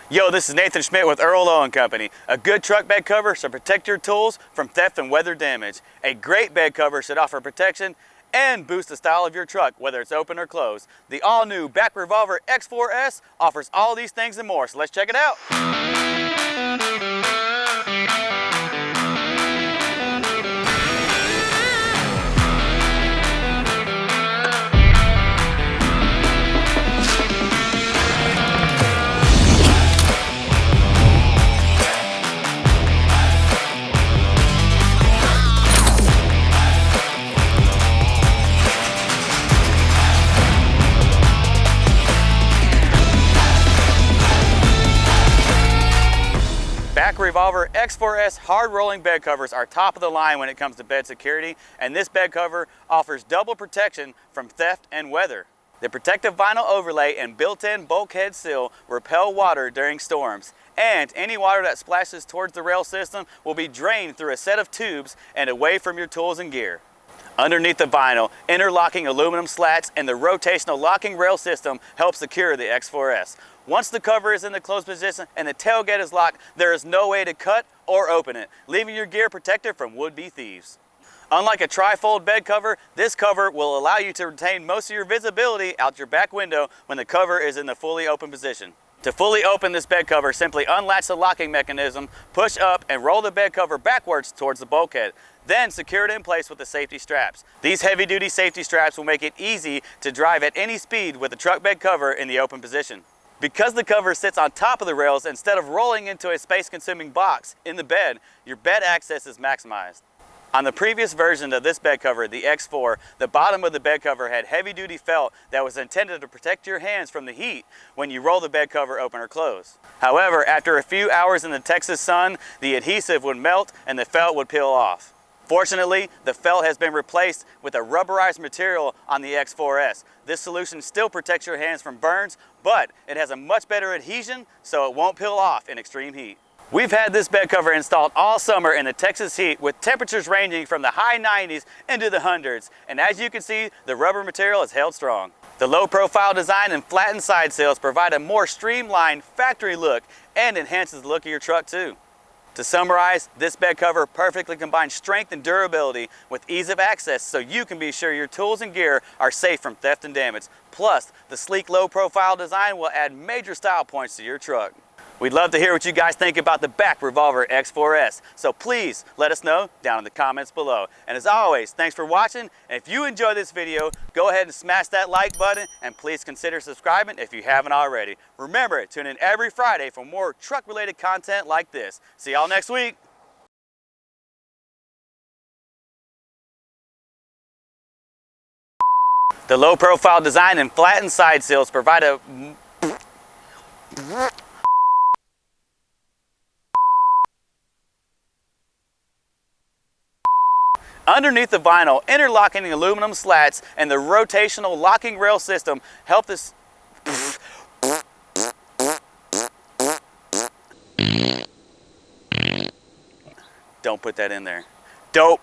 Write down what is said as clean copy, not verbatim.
Yo, this is Nathan Schmidt with Earl Owen Company. A good truck bed cover should protect your tools from theft and weather damage. A great bed cover should offer protection and boost the style of your truck, whether it's open or closed. The all-new BAK Revolver X4S offers all these things and more, so let's check it out. BAK Revolver X4S hard rolling bed covers are top of the line when it comes to bed security, and this bed cover offers double protection from theft and weather. The protective vinyl overlay and built-in bulkhead seal repel water during storms, and any water that splashes towards the rail system will be drained through a set of tubes and away from your tools and gear. Underneath the vinyl, interlocking aluminum slats and the rotational locking rail system help secure the X4S. Once the cover is in the closed position and the tailgate is locked, there is no way to cut or open it, leaving your gear protected from would-be thieves. Unlike a tri-fold bed cover, this cover will allow you to retain most of your visibility out your back window when the cover is in the fully open position. To fully open this bed cover, simply unlatch the locking mechanism, push up and roll the bed cover backwards towards the bulkhead. Then secure it in place with the safety straps. These heavy-duty safety straps will make it easy to drive at any speed with the truck bed cover in the open position. Because the cover sits on top of the rails, instead of rolling into a space-consuming box in the bed, your bed access is maximized. On the previous version of this bed cover, the X4, the bottom of the bed cover had heavy-duty felt that was intended to protect your hands from the heat when you roll the bed cover open or close. However, after a few hours in the Texas sun, the adhesive would melt and the felt would peel off. Fortunately, the felt has been replaced with a rubberized material on the X4S. This solution still protects your hands from burns, but it has a much better adhesion so it won't peel off in extreme heat. We've had this bed cover installed all summer in the Texas heat with temperatures ranging from the high 90s into the hundreds, and as you can see, the rubber material is held strong. The low profile design and flattened side sails provide a more streamlined factory look and enhances the look of your truck too. To summarize, this bed cover perfectly combines strength and durability with ease of access so you can be sure your tools and gear are safe from theft and damage. Plus, the sleek low-profile design will add major style points to your truck. We'd love to hear what you guys think about the BAK Revolver X4S, so please let us know down in the comments below. And as always, thanks for watching, and if you enjoyed this video, go ahead and smash that like button, and please consider subscribing if you haven't already. Remember, tune in every Friday for more truck-related content like this. See y'all next week. The low-profile design and flattened side sails provide a... Underneath the vinyl, interlocking aluminum slats and the rotational locking rail system help this... Don't put that in there. Dope.